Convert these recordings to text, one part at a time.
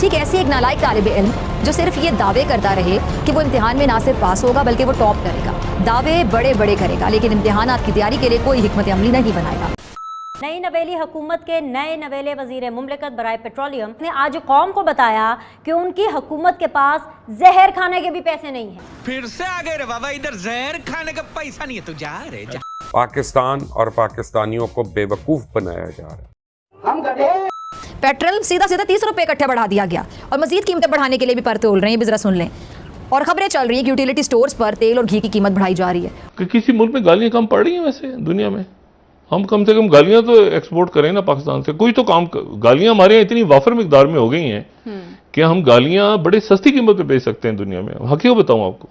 ठीक ऐसी एक नालायक तालिब इल्म जो सिर्फ ये दावे करता रहे कि वो इम्तिहान में ना सिर्फ पास होगा बल्कि वो टॉप करेगा, दावे बड़े बड़े करेगा, लेकिन इम्तिहानात की तैयारी के लिए कोई हिकमत अमली नहीं बनाएगा। नई नवेली हुकूमत के नए नवेले वजीर मुमलिकत बराए पेट्रोलियम ने आज कौम को बताया कि उनकी हुकूमत के पास जहर खाने के भी पैसे नहीं हैं। फिर से आ गए रे बाबा, इधर जहर खाने का पैसा नहीं है, तू जा रे जा। पाकिस्तान और पाकिस्तानियों को बेवकूफ बनाया जा रहा है। पेट्रोल सीधा 30 रुपए इकट्ठे बढ़ा दिया गया और मजीद कीमतें बढ़ाने के लिए भी पर तोल रहे हैं, भी जरा सुन लें। और खबरें चल रही है कि यूटिलिटी स्टोर्स पर तेल और घी की कीमत बढ़ाई जा रही है। कि किसी मुल्क में गालियां कम पड़ रही हैं? वैसे दुनिया में हम कम से कम गालियां तो एक्सपोर्ट करें ना पाकिस्तान से, कोई तो काम। गालियां हमारे यहाँ इतनी वाफर मिकदार में हो गई हैं कि हम गालियां बड़ी सस्ती कीमत पे बेच सकते हैं दुनिया में। हकीकत बताऊं आपको,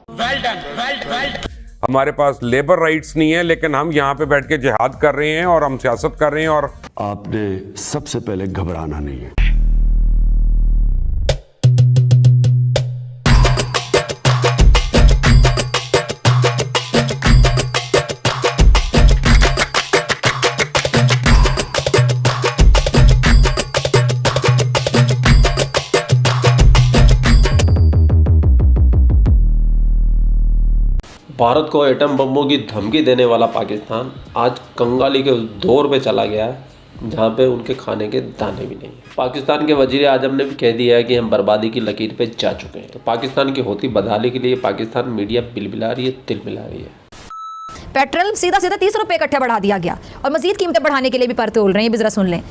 हमारे पास लेबर राइट्स नहीं है, लेकिन हम यहाँ पे बैठ के जिहाद कर रहे हैं और हम सियासत कर रहे हैं। और आपने सबसे पहले घबराना नहीं है। भारत को एटम बमों की धमकी देने वाला पाकिस्तान आज कंगाली के उस दौर पे चला गया है जहाँ पे उनके खाने के दाने भी नहीं है। पाकिस्तान के वजीर आजम ने भी कह दिया है कि हम बर्बादी की लकीर पे जा चुके हैं। तो पाकिस्तान की होती बदहाली के लिए पाकिस्तान मीडिया बिलबिला रही है, तिल मिला रही है। पेट्रोल सीधा 30 रुपए इकट्ठे बढ़ा दिया गया और मजीद कीमतें बढ़ाने के लिए भी पर तोल रहे हैं, भी जरा सुन लें।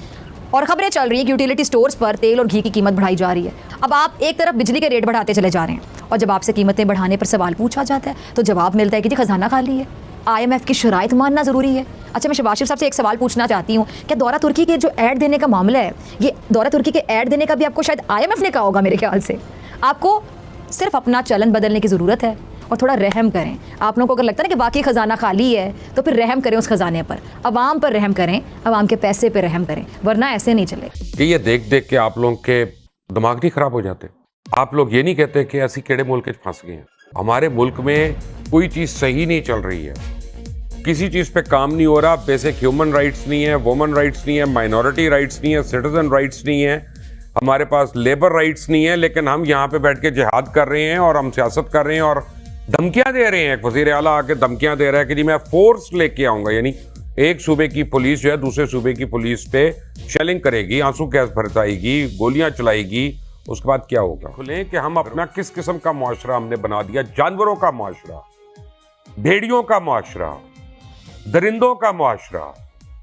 और खबरें चल रही है कि यूटिलिटी स्टोर्स पर तेल और घी की कीमत बढ़ाई जा रही है। अब आप एक तरफ बिजली के रेट बढ़ाते चले जा रहे हैं और जब आपसे कीमतें बढ़ाने पर सवाल पूछा जाता है तो जवाब मिलता है कि जी खजाना खाली है, IMF की शराइत मानना ज़रूरी है। अच्छा, मैं शहबाज शरीफ साहब से एक सवाल पूछना चाहती हूँ, क्या दौरा तुर्की के जो ऐड देने का मामला है, ये दौरा तुर्की के ऐड देने का भी आपको शायद IMF ने कहा होगा मेरे ख्याल से। आपको सिर्फ अपना चलन बदलने की ज़रूरत है और थोड़ा रहम करें। आप लोगों को अगर लगता है ना कि बाकी ख़जाना खाली है तो फिर रहम करें उस ख़जाने पर, अवाम पर रहम करें, अवाम के पैसे पर रहम करें, वरना ऐसे नहीं चले। कि ये देख देख के आप लोगों के दिमाग नहीं खराब हो जाते? आप लोग ये नहीं कहते कि ऐसी केड़े मुल्क में फंस गए हैं? हमारे मुल्क में कोई चीज़ सही नहीं चल रही है, किसी चीज़ पे काम नहीं हो रहा। बेसिक ह्यूमन राइट्स नहीं है, वुमन राइट्स नहीं है, माइनॉरिटी राइट्स नहीं है, सिटीजन राइट्स नहीं है, हमारे पास लेबर राइट्स नहीं है, लेकिन हम यहाँ पे बैठ के जिहाद कर रहे हैं और हम सियासत कर रहे हैं और धमकियां दे रहे हैं। एक वज़ीर आला आके धमकियां दे रहा है कि जी मैं फोर्स लेके आऊंगा, यानी एक सूबे की पुलिस जो है दूसरे सूबे की पुलिस पे शेलिंग करेगी, आंसू गैस बरसाएगी, गोलियां चलाएगी। उसके बाद क्या होगा? खुले कि हम अपना किस किस्म का मुआशरा हमने बना दिया। जानवरों का मुआशरा, भेड़ियों का मुआशरा, दरिंदों का मुआशरा।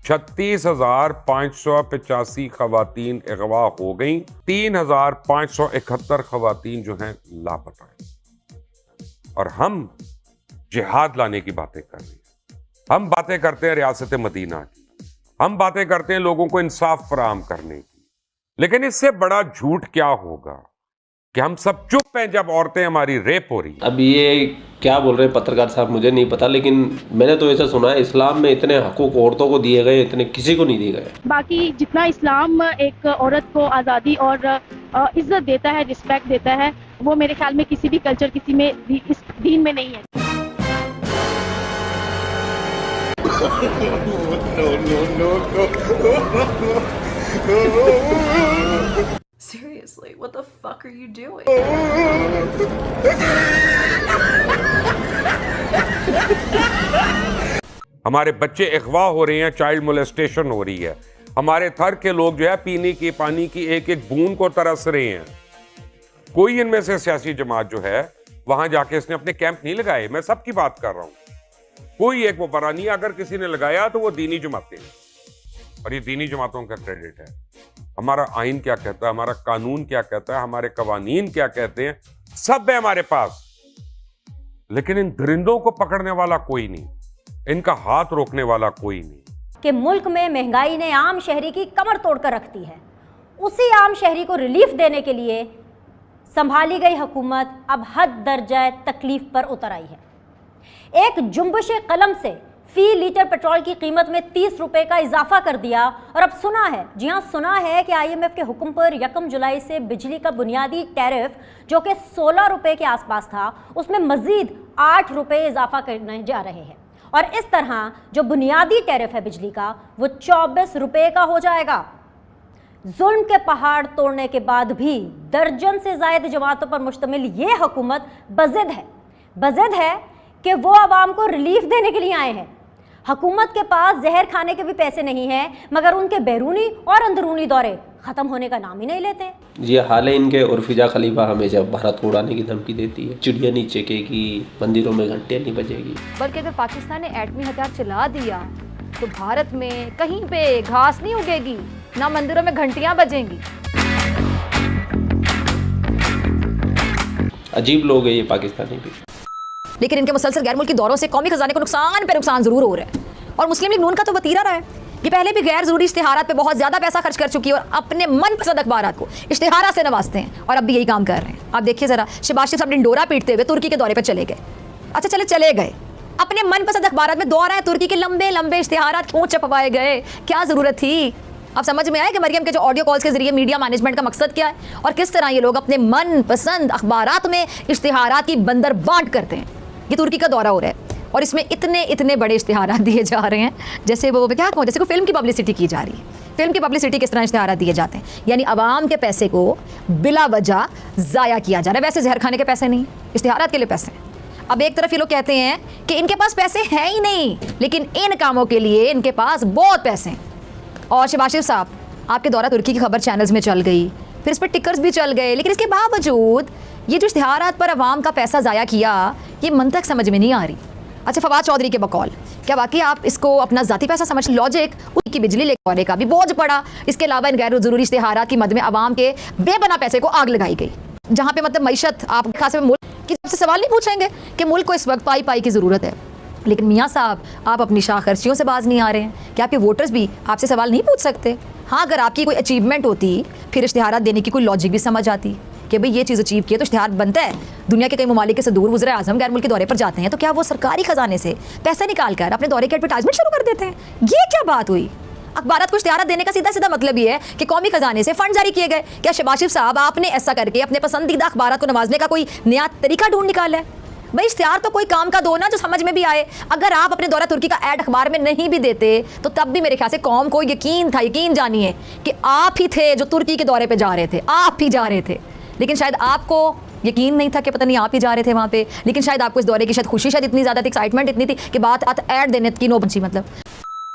36,585 खवातीन अगवा हो गई, 3,571 खवातीन जो हैं लापता हैं। और हम जिहाद लाने की बातें कर रहे हैं, हम बातें करते हैं रियासत मदीना की, हम बातें करते हैं लोगों को इंसाफ फराहम करने की। लेकिन इससे बड़ा झूठ क्या होगा कि हम सब चुप हैं जब औरतें हमारी रेप हो रही। अब ये क्या बोल रहे हैं पत्रकार साहब मुझे नहीं पता, लेकिन मैंने तो ऐसा सुना है इस्लाम में इतने हकूक औरतों को दिए गए, इतने किसी को नहीं दिए गए। बाकी जितना इस्लाम एक औरत को आज़ादी और इज्जत देता है, रिस्पेक्ट देता है, वो मेरे ख्याल में किसी भी कल्चर, किसी में भी, इस दीन में नहीं है। Seriously, what the fuck are you doing? हमारे बच्चे अगवा हो रहे हैं, चाइल्ड मोलेस्टेशन हो रही है। हमारे थर के लोग जो है पीने की पानी की एक एक बूंद को तरस रहे हैं। कोई इनमें से सियासी जमात जो है वहां जाके इसने अपने कैंप नहीं लगाए। मैं सबकी बात कर रहा हूं, कोई एक मुबरा नहीं। अगर किसी ने लगाया तो वो दीनी जमातें, और ये दीनी जमातों का क्रेडिट है। हमारा आइन क्या कहता है, हमारा कानून क्या कहता है, हमारे कवानीन क्या कहते हैं, सब है हमारे पास। लेकिन इन दरिंदों को पकड़ने वाला कोई नहीं, इनका हाथ रोकने वाला कोई नहीं। कि मुल्क में महंगाई ने आम शहरी की कमर तोड़कर रख दी है। उसी आम शहरी को रिलीफ देने के लिए संभाली गई हुकूमत अब हद दर्जा तकलीफ पर उतर आई है। एक जुम्बिश कलम से फी लीटर पेट्रोल की कीमत में 30 रुपए का इजाफा कर दिया और अब सुना है, जी हाँ सुना है कि IMF के हुक्म पर 1 जुलाई से बिजली का बुनियादी टैरिफ जो कि 16 रुपए के आसपास था, उसमें मजीद 8 रुपए इजाफा करने जा रहे हैं। और इस तरह जो बुनियादी टैरिफ है बिजली का वो 24 रुपए का हो जाएगा। जुल्म के पहाड़ तोड़ने के बाद भी दर्जन से ज़ायद जमातों पर मुश्तमिल ये हुकूमत बज़िद है कि वो आवाम को रिलीफ देने के लिए आए हैं। हुकूमत के पास जहर खाने के भी पैसे नहीं हैं, मगर उनके बैरूनी और अंदरूनी दौरे ख़त्म होने का नाम ही नहीं लेते। ये हाल है इनके। और फिजा खलीफा हमेशा भारत को उड़ाने की धमकी देती है, चिड़िया नहीं चेकेगी, मंदिरों में घंटियाँ नहीं बजेगी। बल्कि अगर पाकिस्तान ने एटमी हथियार चला दिया तो भारत में कहीं पे घास नहीं उगेगी, ना मंदिरों में घंटियां बजेंगी। अजीब लोग है ये पाकिस्तानी भी। लेकिन इनके मुसलसल गैर मुल्की दौरों से कौमी खजाने को नुकसान पे नुकसान जरूर हो रहा है। और मुस्लिम लीग नून का तो वतीरा रहा है, ये पहले भी गैर जरूरी इश्तिहारात पे बहुत ज्यादा पैसा खर्च कर चुकी है और अपने मनपसंद अखबारात को इश्तिहारात से नवाजते हैं, और अब भी यही काम कर रहे हैं। आप देखिए जरा, शहबाज शरीफ साहब डिंडोरा पीटते हुए तुर्की के दौरे पर चले गए। अच्छा चले गए, अपने मनपसंद अखबारात में दौरा है, तुर्की के लंबे लंबे इश्तिहारात क्यों छपवाए गए, क्या जरूरत थी? अब समझ में आया कि मरियम के जो ऑडियो कॉल्स के जरिए मीडिया मैनेजमेंट का मकसद क्या है और किस तरह ये लोग अपने मनपसंद अखबारात में इश्तिहारात की बंदर बांट करते हैं। ये तुर्की का दौरा हो रहा है और इसमें इतने बड़े इश्तिहारात दिए जा रहे हैं जैसे वो क्या कहूँ, जैसे कोई फिल्म की पब्लिसिटी की जा रही है। फिल्म की पब्लिसिटी किस तरह इश्तिहारात दिए जाते हैं, यानी आवाम के पैसे को बिला वजह ज़ाया किया जा रहा है। वैसे जहर खाने के पैसे नहीं, इश्तिहारात के लिए पैसे हैं। अब एक तरफ ये लोग कहते हैं कि इनके पास पैसे हैं ही नहीं, लेकिन इन कामों के लिए इनके पास बहुत पैसे हैं। और शहबाज शरीफ साहब, आपके दौरा तुर्की की खबर चैनल्स में चल गई, फिर इस पर टिकर्स भी चल गए, लेकिन इसके बावजूद ये जो इश्तिहारात पर आवाम का पैसा ज़ाया किया, ये मंतक समझ में नहीं आ रही। अच्छा, फवाद चौधरी के बकौल, क्या वाकई आप इसको अपना ज़ाती पैसा समझ, लॉजिक उनकी बिजली लेने का भी बोझ पड़ा, इसके अलावा इन गैर ज़रूरी इश्तिहारात की मद में आवाम के बेपना पैसे को आग लगाई गई, जहाँ पे मतलब मईशत आप खासे मुल्क की सबसे सवाल नहीं पूछेंगे कि मुल्क को इस वक्त पाई की ज़रूरत है। लेकिन मियाँ साहब, आप अपनी शाह खर्चियों से बाज नहीं आ रहे हैं। क्या आपके वोटर्स भी आपसे सवाल नहीं पूछ सकते? हाँ, अगर आपकी कोई अचीवमेंट होती फिर इश्तिहारात देने की कोई लॉजिक भी समझ आती कि भाई ये चीज़ अचीव की है तो इश्तिहार बनता है। दुनिया के कई ममालिक से दूर वज़ीर आज़म गैर मुल्की दौरे पर जाते हैं तो क्या वो सरकारी खजाने से पैसे निकाल कर अपने दौरे की एडवर्टाइजमेंट शुरू कर देते हैं? ये क्या बात हुई? अखबारात को इश्तिहारात देने का सीधा मतलब ये है कि कौमी खजाने से फंड जारी किए गए। क्या शहबाज शरीफ साहब, आपने ऐसा करके अपने पसंदीदा अखबारात को नवाजने का कोई नया तरीका ढूंढ निकाला है? भाई इश्तिहार तो कोई काम का दो ना जो समझ में भी आए। अगर आप अपने दौरा तुर्की का ऐड अखबार में नहीं भी देते तो तब भी मेरे ख्याल से कौम को यकीन जानिए कि आप ही थे जो तुर्की के दौरे पे जा रहे थे, आप ही जा रहे थे। लेकिन शायद आपको यकीन नहीं था कि पता नहीं आप ही जा रहे थे वहाँ पे, लेकिन शायद आपको इस दौरे की शायद खुशी शायद इतनी ज़्यादा थी, एक्साइटमेंट इतनी थी कि बात ऐड देने की नौबत मतलब।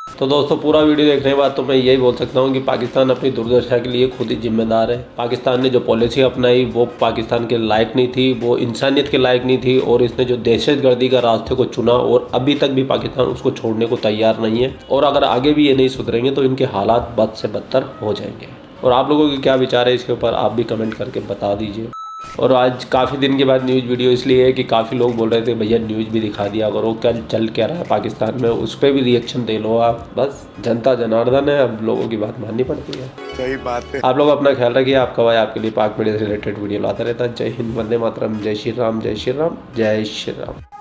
तो दोस्तों, पूरा वीडियो देखने के बाद तो मैं यही बोल सकता हूँ कि पाकिस्तान अपनी दुर्दशा के लिए खुद ही जिम्मेदार है। पाकिस्तान ने जो पॉलिसी अपनाई वो पाकिस्तान के लायक नहीं थी, वो इंसानियत के लायक नहीं थी, और इसने जो दहशतगर्दी का रास्ते को चुना और अभी तक भी पाकिस्तान उसको छोड़ने को तैयार नहीं है। और अगर आगे भी ये नहीं सुधरेंगे तो इनके हालात बद से बदतर हो जाएंगे। और आप लोगों के क्या विचार है इसके ऊपर, आप भी कमेंट करके बता दीजिए। और आज काफ़ी दिन के बाद न्यूज़ वीडियो इसलिए है कि काफ़ी लोग बोल रहे थे भैया न्यूज़ भी दिखा दिया करो, क्या चल क्या रहा है पाकिस्तान में, उस पर भी रिएक्शन दे लो आप। बस जनता जनार्दन है, अब लोगों की बात माननी पड़ती है। सही बात है। आप लोग अपना ख्याल रखिए। आपका भाई आपके लिए पाक मीडिया से रिलेटेड वीडियो लाता रहता है। जय हिंद, वंदे मातरम, जय श्री राम, जय श्री राम, जय श्री राम।